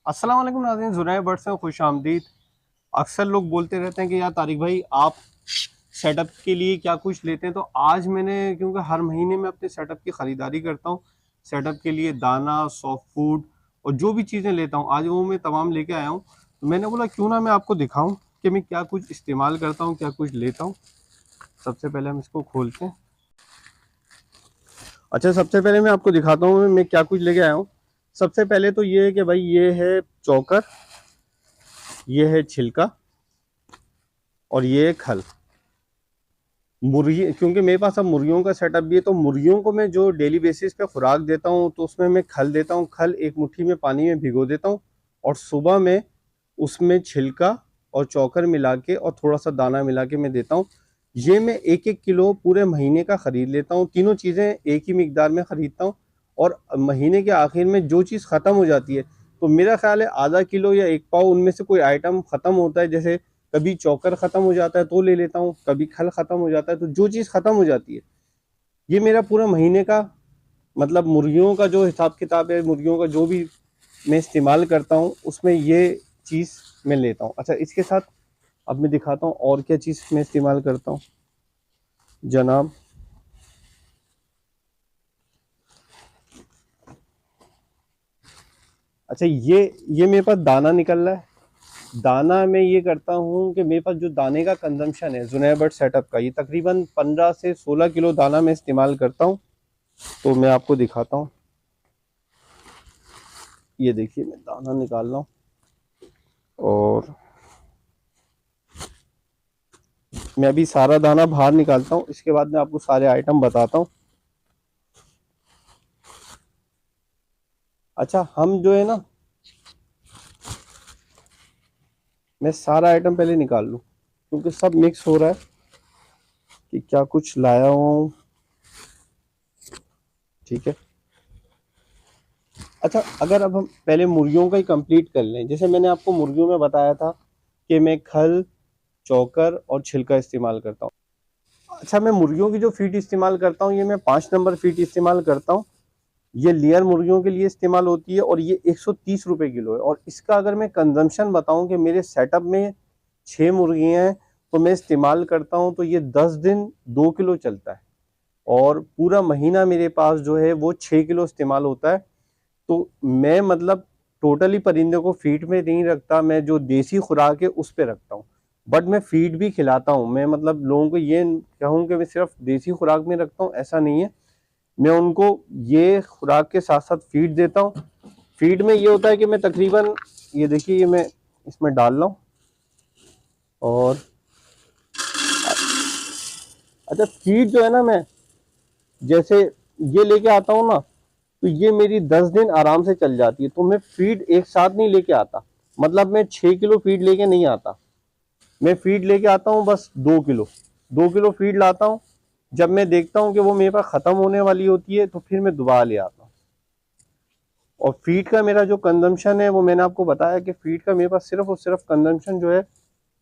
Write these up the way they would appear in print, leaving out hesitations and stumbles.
अस्सलाम वालेकुम नाज़रीन, ज़ुनैर बर्ड से खुश आमदीद। अक्सर लोग बोलते रहते हैं कि यार तारिक भाई आप सेटअप के लिए क्या कुछ लेते हैं। तो आज मैंने, क्योंकि हर महीने में अपने सेटअप की ख़रीदारी करता हूँ, सेटअप के लिए दाना, सॉफ्ट फूड और जो भी चीज़ें लेता हूँ, आज वो मैं तमाम लेके आया हूँ। तो मैंने बोला क्यों ना मैं आपको दिखाऊँ कि मैं क्या कुछ इस्तेमाल करता हूँ, क्या कुछ लेता हूँ। सबसे पहले हम इसको खोलते हैं। अच्छा, सबसे पहले मैं आपको दिखाता हूँ मैं क्या कुछ लेके आया हूँ। सबसे पहले तो ये है कि भाई ये है चोकर, ये है छिलका और ये है खल। मुर्गी, क्योंकि मेरे पास अब मुर्गियों का सेटअप भी है, तो मुर्गियों को मैं जो डेली बेसिस पे खुराक देता हूँ तो उसमें मैं खल देता हूँ। खल एक मुट्ठी में पानी में भिगो देता हूँ और सुबह में उसमें छिलका और चोकर मिला के और थोड़ा सा दाना मिला के मैं देता हूँ। ये मैं 1-1 किलो पूरे महीने का ख़रीद लेता हूँ। तीनों चीज़ें एक ही मिकदार में ख़रीदता हूँ और महीने के आखिर में जो चीज़ ख़त्म हो जाती है, तो मेरा ख्याल है आधा किलो या 1 पाव उनमें से कोई आइटम ख़त्म होता है। जैसे कभी चोकर ख़त्म हो जाता है तो ले लेता हूँ, कभी खल ख़त्म हो जाता है, तो जो चीज़ ख़त्म हो जाती है, ये मेरा पूरा महीने का मतलब मुर्गियों का जो हिसाब किताब है, मुर्गियों का जो भी मैं इस्तेमाल करता हूँ उसमें ये चीज़ मैं लेता हूँ। अच्छा, इसके साथ अब मैं दिखाता हूँ और क्या चीज़ मैं इस्तेमाल करता हूँ जनाब। अच्छा, ये मेरे पास दाना निकल रहा है। दाना मैं ये करता हूँ कि मेरे पास जो दाने का कंजम्पशन है जुनैर बर्ड सेटअप का, ये तकरीबन 15 से 16 किलो दाना मैं इस्तेमाल करता हूँ। तो मैं आपको दिखाता हूँ, ये देखिए मैं दाना निकाल रहा हूँ और मैं अभी सारा दाना बाहर निकालता हूँ, इसके बाद मैं आपको सारे आइटम बताता हूँ। अच्छा, हम जो है ना, मैं सारा आइटम पहले निकाल लूँ क्योंकि सब मिक्स हो रहा है कि क्या कुछ लाया हूँ। ठीक है। अच्छा, अगर अब हम पहले मुर्गियों का ही कंप्लीट कर लें, जैसे मैंने आपको मुर्गियों में बताया था कि मैं खल, चोकर और छिलका इस्तेमाल करता हूँ। अच्छा, मैं मुर्गियों की जो फीड इस्तेमाल करता हूँ, ये मैं 5 नंबर फीड इस्तेमाल करता हूँ। ये लेयर मुर्गियों के लिए इस्तेमाल होती है और ये 130 रुपये किलो है। और इसका अगर मैं कंजम्पशन बताऊं कि मेरे सेटअप में 6 मुर्गियाँ हैं तो मैं इस्तेमाल करता हूं तो ये 10 दिन 2 किलो चलता है और पूरा महीना मेरे पास जो है वो 6 किलो इस्तेमाल होता है। तो मैं मतलब टोटली परिंदे को फीड में नहीं रखता, मैं जो देसी खुराक है उस पर रखता हूँ। बट मैं फीड भी खिलाता हूँ। मैं मतलब लोगों को ये कहूँ कि मैं सिर्फ देसी खुराक में रखता हूँ, ऐसा नहीं है। मैं उनको ये खुराक के साथ साथ फीड देता हूँ। फीड में ये होता है कि मैं तकरीबन, ये देखिए, ये मैं इसमें डाल रहा हूँ और अच्छा, फीड जो है ना, मैं जैसे ये लेके आता हूँ ना, तो ये मेरी 10 दिन आराम से चल जाती है। तो मैं फीड एक साथ नहीं लेके आता, मतलब मैं 6 किलो फीड लेके नहीं आता। मैं फीड लेके आता हूँ बस 2 किलो, 2 किलो फीड लाता हूँ। जब मैं देखता हूँ कि वो मेरे पास ख़त्म होने वाली होती है तो फिर मैं दोबारा ले आता हूँ। और फीड का मेरा जो कंजम्पशन है वो मैंने आपको बताया कि फीड का मेरे पास सिर्फ और सिर्फ कंजम्पशन जो है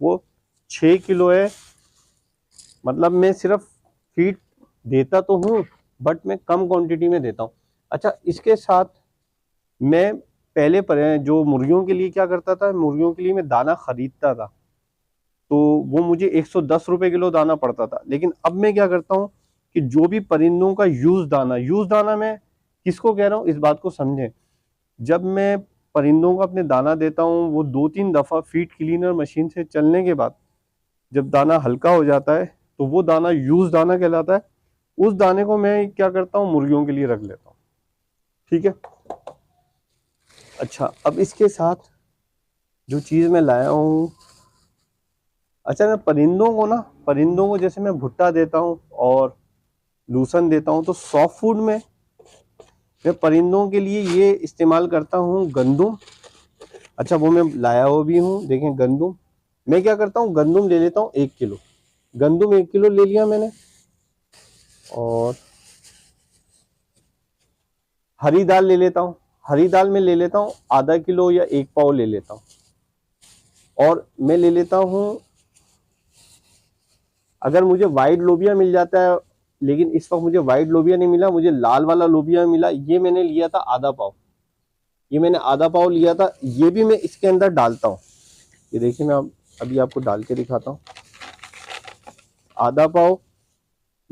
वो 6 किलो है। मतलब मैं सिर्फ फीड देता तो हूँ बट मैं कम क्वांटिटी में देता हूँ। अच्छा, इसके साथ मैं पहले पर जो मुर्गियों के लिए क्या करता था, मुर्गियों के लिए मैं दाना खरीदता था तो वो मुझे 110 रुपये किलो दाना पड़ता था। लेकिन अब मैं क्या करता हूँ कि जो भी परिंदों का यूज दाना मैं किसको कह रहा हूँ इस बात को समझें। जब मैं परिंदों को अपने दाना देता हूँ, वो 2-3 दफ़ा फीड क्लीनर मशीन से चलने के बाद जब दाना हल्का हो जाता है तो वो दाना यूज दाना कहलाता है। उस दाने को मैं क्या करता हूँ, मुर्गियों के लिए रख लेता हूँ। ठीक है। अच्छा, अब इसके साथ जो चीज़ मैं लाया हूँ, अच्छा, मैं परिंदों को जैसे मैं भुट्टा देता हूँ और लूसन देता हूँ, तो सॉफ्ट फूड में मैं परिंदों के लिए ये इस्तेमाल करता हूँ गंदुम। अच्छा, वो मैं लाया हुआ भी हूँ, देखें गंदुम। मैं क्या करता हूँ, गंदुम ले लेता हूँ 1 किलो। गंदुम 1 किलो ले लिया मैंने और हरी दाल ले लेता हूँ। हरी दाल में ले लेता हूँ आधा किलो या 1 पाव ले लेता हूँ। और मैं ले लेता हूँ, अगर मुझे वाइट लोबिया मिल जाता है, लेकिन इस वक्त मुझे वाइट लोबिया नहीं मिला, मुझे लाल वाला लोबिया मिला, ये मैंने लिया था आधा पाव। ये मैंने आधा पाव लिया था, ये भी मैं इसके अंदर डालता हूँ। ये देखिए मैं अभी आपको डाल के दिखाता हूँ। आधा पाव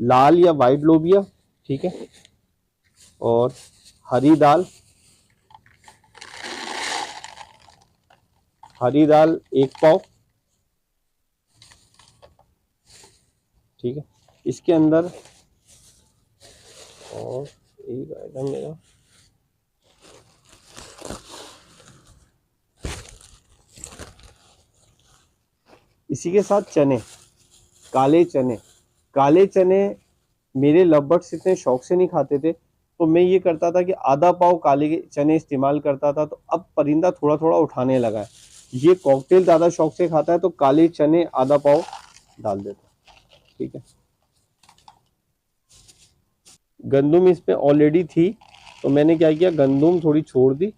लाल या वाइट लोबिया, ठीक है, और हरी दाल, हरी दाल 1 पाव, ठीक है। इसके अंदर और एक आइटम मेरा, इसी के साथ चने, काले चने। काले चने मेरे लवबर्ड्स इतने शौक से नहीं खाते थे, तो मैं ये करता था कि आधा पाव काले चने इस्तेमाल करता था। तो अब परिंदा थोड़ा थोड़ा उठाने लगा है। ये कॉकटेल ज़्यादा शौक से खाता है, तो काले चने आधा पाव डाल देता हूँ, ठीक है। गंदुम इसमें ऑलरेडी थी, तो मैंने क्या किया, गंदुम थोड़ी छोड़ दी,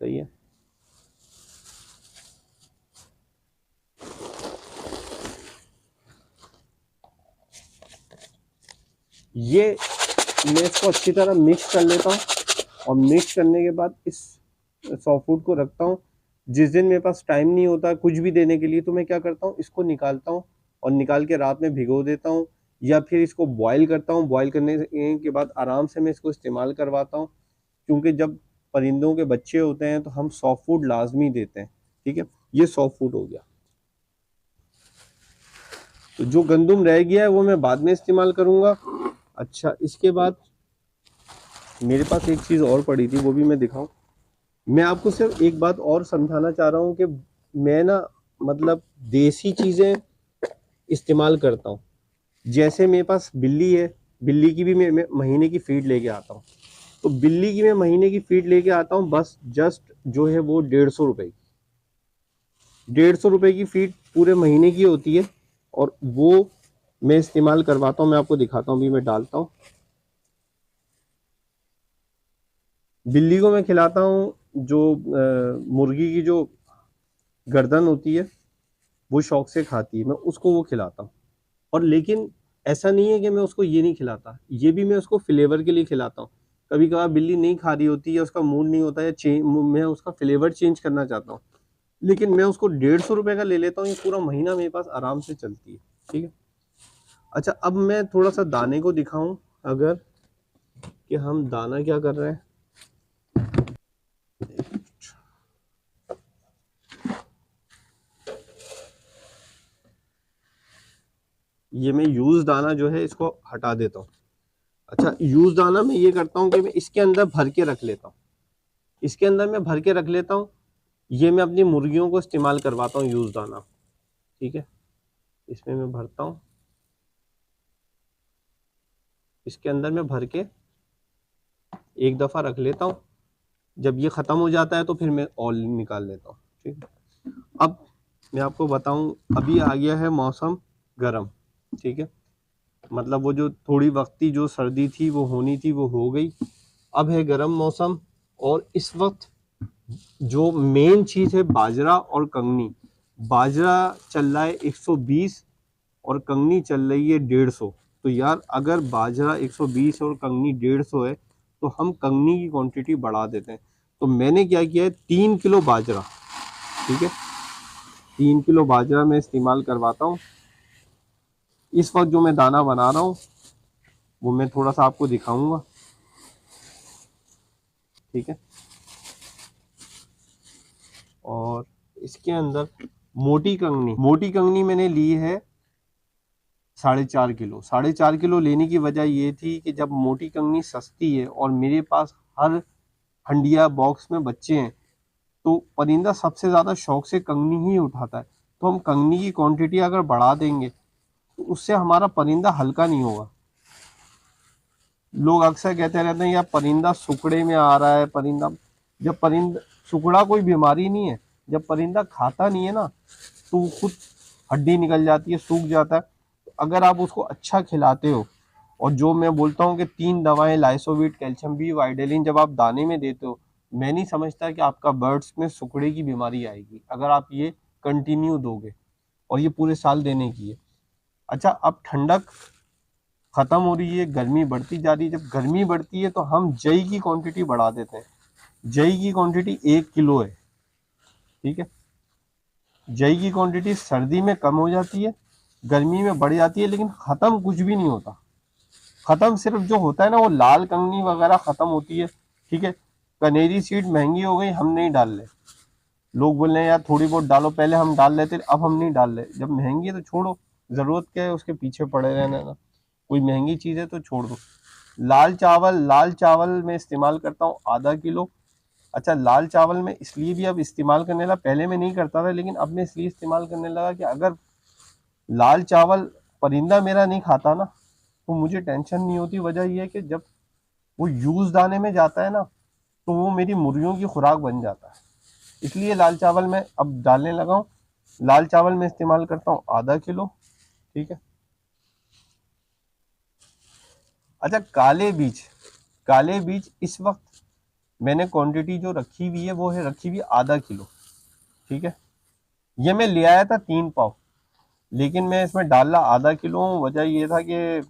सही है। ये मैं इसको अच्छी तरह मिक्स कर लेता हूँ, और मिक्स करने के बाद इस सॉफ्ट फूड को रखता हूँ। जिस दिन मेरे पास टाइम नहीं होता कुछ भी देने के लिए, तो मैं क्या करता हूँ, इसको निकालता हूँ और निकाल के रात में भिगो देता हूँ, या फिर इसको बॉईल करता हूँ। बॉईल करने के बाद आराम से मैं इसको इस्तेमाल करवाता हूँ, क्योंकि जब परिंदों के बच्चे होते हैं तो हम सॉफ्ट फूड लाजमी देते हैं, ठीक है। ये सॉफ्ट फूड हो गया। तो जो गंदुम रह गया है वो मैं बाद में इस्तेमाल करूंगा। अच्छा, इसके बाद मेरे पास एक चीज़ और पड़ी थी, वो भी मैं दिखाऊं। मैं आपको सिर्फ एक बात और समझाना चाह रहा हूँ कि मैं ना, मतलब देसी चीज़ें इस्तेमाल करता हूँ। जैसे मेरे पास बिल्ली है, बिल्ली की भी मैं महीने की फीड लेके आता हूँ। तो बिल्ली की मैं महीने की फीड लेके आता हूँ, बस जस्ट जो है वो 150 रुपये की, 150 रुपये की फीड पूरे महीने की होती है, और वो मैं इस्तेमाल करवाता हूँ। मैं आपको दिखाता हूँ, अभी मैं डालता हूँ। बिल्ली को मैं खिलाता हूँ जो मुर्गी की जो गर्दन होती है, वो शौक से खाती है, मैं उसको वो खिलाता हूँ। और लेकिन ऐसा नहीं है कि मैं उसको ये नहीं खिलाता, ये भी मैं उसको फ्लेवर के लिए खिलाता हूँ। कभी कभार बिल्ली नहीं खा रही होती है, उसका मूड नहीं होता है, मैं उसका फ्लेवर चेंज करना चाहता हूँ, लेकिन मैं उसको 150 रुपये का ले लेता हूँ। ये पूरा महीना मेरे पास आराम से चलती है, ठीक है। अच्छा, अब मैं थोड़ा सा दाने को दिखाऊं, अगर कि हम दाना क्या कर रहे हैं। ये मैं यूज दाना जो है इसको हटा देता हूँ। अच्छा, यूज दाना मैं ये करता हूँ कि मैं इसके अंदर भर के रख लेता हूँ, इसके अंदर मैं भर के रख लेता हूँ। ये मैं अपनी मुर्गियों को इस्तेमाल करवाता हूँ यूज दाना, ठीक है। इसमें मैं भरता हूँ, इसके अंदर मैं भर के एक दफ़ा रख लेता हूँ। जब ये ख़त्म हो जाता है तो फिर मैं ऑयल निकाल लेता हूँ, ठीक है। अब मैं आपको बताऊँ, अभी आ गया है मौसम गर्म, ठीक है। मतलब वो जो थोड़ी वक्ती जो सर्दी थी वो होनी थी वो हो गई, अब है गर्म मौसम। और इस वक्त जो मेन चीज़ है बाजरा और कंगनी। बाजरा चल रहा है 120 और कंगनी चल रही है 150। तो यार अगर बाजरा 120 और कंगनी 150 है, तो हम कंगनी की क्वांटिटी बढ़ा देते हैं। तो मैंने क्या किया है, 3 किलो बाजरा, ठीक है, 3 किलो बाजरा मैं इस्तेमाल करवाता हूँ। इस वक्त जो मैं दाना बना रहा हूँ वो मैं थोड़ा सा आपको दिखाऊंगा, ठीक है। और इसके अंदर मोटी कंगनी मैंने ली है 4.5 किलो। 4.5 किलो लेने की वजह ये थी कि जब मोटी कंगनी सस्ती है और मेरे पास हर हंडिया बॉक्स में बच्चे हैं, तो परिंदा सबसे ज़्यादा शौक से कंगनी ही उठाता है। तो हम कंगनी की क्वांटिटी अगर बढ़ा देंगे तो उससे हमारा परिंदा हल्का नहीं होगा। लोग अक्सर कहते रहते हैं यार परिंदा सुखड़े में आ रहा है, परिंदा, जब परिंदा, सुखड़ा कोई बीमारी नहीं है, जब परिंदा खाता नहीं है ना, तो खुद हड्डी निकल जाती है, सूख जाता है। तो अगर आप उसको अच्छा खिलाते हो, और जो मैं बोलता हूँ कि 3 दवाएं लाइसोविट, कैल्शियम बी, वाइडेलिन जब आप दाने में देते हो, मैं नहीं समझता कि आपका बर्ड्स में सुखड़े की बीमारी आएगी अगर आप ये कंटिन्यू दोगे, और ये पूरे साल देने की है। अच्छा, अब ठंडक खत्म हो रही है, गर्मी बढ़ती जा रही है। जब गर्मी बढ़ती है तो हम जई की क्वांटिटी बढ़ा देते हैं। जई की क्वांटिटी 1 किलो है, ठीक है। जई की क्वांटिटी सर्दी में कम हो जाती है, गर्मी में बढ़ जाती है, लेकिन खत्म कुछ भी नहीं होता। खत्म सिर्फ जो होता है ना, वो लाल कंगनी वगैरह खत्म होती है, ठीक है। कनेरी सीड महंगी हो गई, हम नहीं डाल रहे। लोग बोल रहे हैं यार थोड़ी बहुत डालो, पहले हम डाल लेते, अब हम नहीं डाल रहे। जब महंगी है तो छोड़ो, जरूरत क्या है उसके पीछे पड़े रहने ना। कोई महंगी चीज है तो छोड़ दो। लाल चावल में इस्तेमाल करता हूँ ½ किलो। अच्छा, लाल चावल में इसलिए भी अब इस्तेमाल करने लगा, पहले मैं नहीं करता था, लेकिन अब मैं इसलिए इस्तेमाल करने लगा कि अगर लाल चावल परिंदा मेरा नहीं खाता ना, तो मुझे टेंशन नहीं होती। वजह यह है कि जब वो यूज दाने में जाता है ना, तो वो मेरी मुर्गियों की खुराक बन जाता है। इसलिए लाल चावल में अब डालने लगा हूँ। लाल चावल में इस्तेमाल करता हूँ ½ किलो, ठीक है। अच्छा, काले बीज इस वक्त मैंने क्वांटिटी जो रखी हुई है वो है रखी हुई ½ किलो, ठीक है। ये मैं ले आया था 3 पाव, लेकिन मैं इसमें डाला ½ किलो हूँ। वजह ये था कि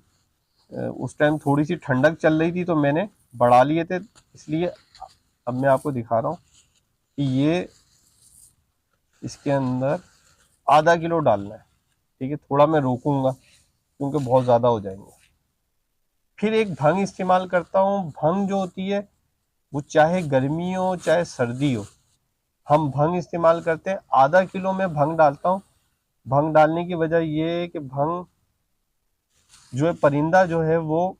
उस टाइम थोड़ी सी ठंडक चल रही थी तो मैंने बढ़ा लिए थे, इसलिए अब मैं आपको दिखा रहा हूँ कि ये इसके अंदर ½ किलो डालना है, ठीक है। थोड़ा मैं रोकूंगा क्योंकि बहुत ज़्यादा हो जाएंगे। फिर एक भंग इस्तेमाल करता हूँ। भंग जो होती है वो चाहे गर्मी हो चाहे सर्दी हो, हम भंग इस्तेमाल करते हैं। ½ किलो में भंग डालता हूँ। भंग डालने की वजह ये है कि भंग जो है, परिंदा जो है वो,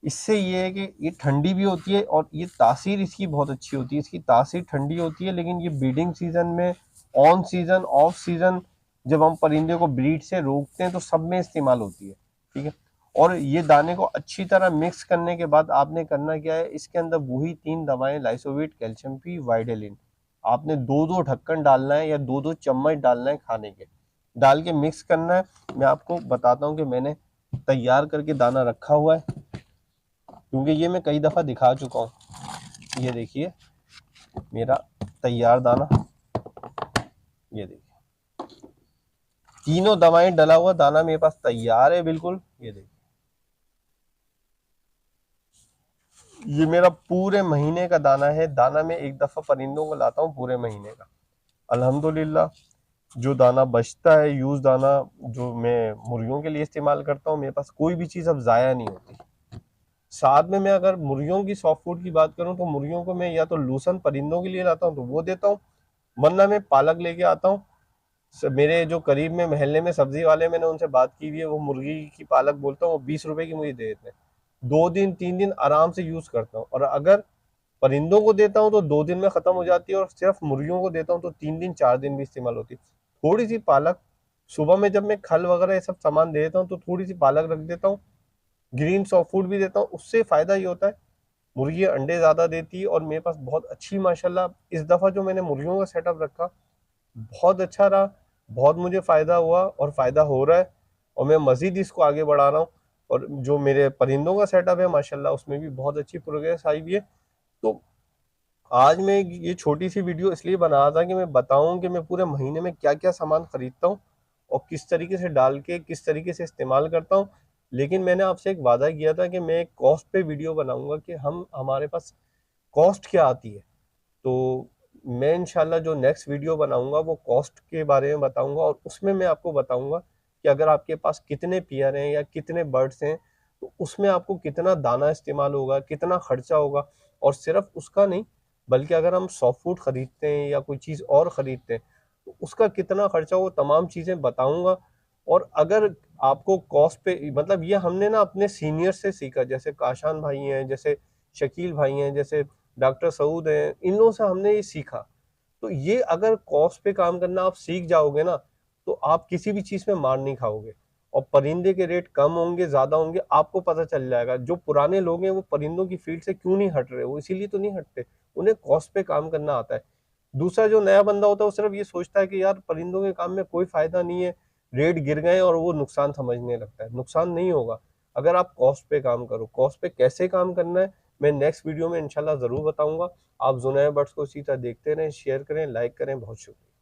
इससे ये है कि ये ठंडी भी होती है और ये तासीर इसकी बहुत अच्छी होती है। इसकी तासीर ठंडी होती है, लेकिन ये ब्रीडिंग सीजन में, ऑन सीजन ऑफ सीजन, जब हम परिंदे को ब्रीड से रोकते हैं तो सब में इस्तेमाल होती है, ठीक है। और ये दाने को अच्छी तरह मिक्स करने के बाद आपने करना क्या है, इसके अंदर वही 3 दवाएं, लाइसोविट, कैल्शियम पी, वाइडेलिन, आपने 2-2 ढक्कन डालना है या 2-2 चम्मच डालना है खाने के, डाल के मिक्स करना है। मैं आपको बताता हूँ कि मैंने तैयार करके दाना रखा हुआ है, क्योंकि ये मैं कई दफ़ा दिखा चुका हूँ। ये देखिए मेरा तैयार दाना, ये देखिए तीनों दवाएं डला हुआ दाना मेरे पास तैयार है बिल्कुल। ये देखिए, ये मेरा पूरे महीने का दाना है। दाना मैं एक दफ़ा परिंदों को लाता हूँ पूरे महीने का। अल्हम्दुलिल्लाह जो दाना बचता है, यूज दाना, जो मैं मुर्गियों के लिए इस्तेमाल करता हूँ, मेरे पास कोई भी चीज़ अब ज़ाया नहीं होती। साथ में मैं अगर मुर्गियों की सॉफ्ट फूड की बात करूं तो मुर्गियों को मैं या तो लूसन परिंदों के लिए लाता हूं तो वो देता हूं, वरना मैं पालक लेके आता हूं। मेरे जो करीब में मोहल्ले में सब्जी वाले, मैंने उनसे बात की हुई है, वो मुर्गी की पालक बोलता हूँ, वो 20 रुपए की मुझे दे देते हैं। 2 दिन 3 दिन आराम से यूज करता हूँ। और अगर परिंदों को देता हूँ तो 2 दिन में खत्म हो जाती है, और सिर्फ मुर्गियों को देता हूँ तो 3 दिन 4 दिन भी इस्तेमाल होती है। थोड़ी सी पालक सुबह में जब मैं खल वगैरह ये सब सामान दे देता हूँ तो थोड़ी सी पालक रख देता हूँ, ग्रीन सॉफ्ट फूड भी देता हूँ। उससे फायदा ये होता है, मुर्गी अंडे ज्यादा देती है और मेरे पास बहुत अच्छी माशाल्लाह इस दफा जो मैंने मुर्गियों का सेटअप रखा बहुत अच्छा रहा। बहुत मुझे फायदा हुआ और फायदा हो रहा है, और मैं मजीद इसको आगे बढ़ा रहा हूँ। और जो मेरे परिंदों का सेटअप है माशाल्लाह, उसमें भी बहुत अच्छी प्रोग्रेस आई हुई है। तो आज मैं ये छोटी सी वीडियो इसलिए बना रहा था कि मैं बताऊं कि मैं पूरे महीने में क्या क्या सामान खरीदता हूँ और किस तरीके से डाल के किस तरीके से इस्तेमाल करता हूँ। लेकिन मैंने आपसे एक वादा किया था कि मैं कॉस्ट पे वीडियो बनाऊंगा कि हमारे पास कॉस्ट क्या आती है। तो मैं इंशाल्लाह जो नेक्स्ट वीडियो बनाऊंगा वो कॉस्ट के बारे में बताऊंगा, और उसमें मैं आपको बताऊंगा कि अगर आपके पास कितने पेयर हैं या कितने बर्ड्स हैं तो उसमें आपको कितना दाना इस्तेमाल होगा, कितना खर्चा होगा। और सिर्फ उसका नहीं, बल्कि अगर हम सॉफ्ट फूड खरीदते हैं या कोई चीज़ और खरीदते हैं तो उसका कितना खर्चा, वो तमाम चीज़ें बताऊंगा। और अगर आपको कॉस्ट पे, मतलब ये हमने ना अपने सीनियर से सीखा, जैसे काशान भाई हैं, जैसे शकील भाई हैं, जैसे डॉक्टर सऊद हैं, इन लोगों से हमने ये सीखा। तो ये अगर कॉस्ट पे काम करना आप सीख जाओगे ना, तो आप किसी भी चीज में मार नहीं खाओगे। और परिंदे के रेट कम होंगे ज्यादा होंगे आपको पता चल जाएगा। जो पुराने लोग हैं वो परिंदों की फील्ड से क्यों नहीं हट रहे, वो इसीलिए तो नहीं हटते, उन्हें कॉस्ट पे काम करना आता है। दूसरा जो नया बंदा होता है वो सिर्फ ये सोचता है कि यार परिंदों के काम में कोई फायदा नहीं है, रेट गिर गए, और वो नुकसान समझने लगता है। नुकसान नहीं होगा अगर आप कॉस्ट पे काम करो। कॉस्ट पे कैसे काम करना है मैं नेक्स्ट वीडियो में इंशाल्लाह जरूर बताऊंगा। आप जुनैर बर्ड्स को इसी तरह देखते रहें, शेयर करें, लाइक करें। बहुत शुक्रिया।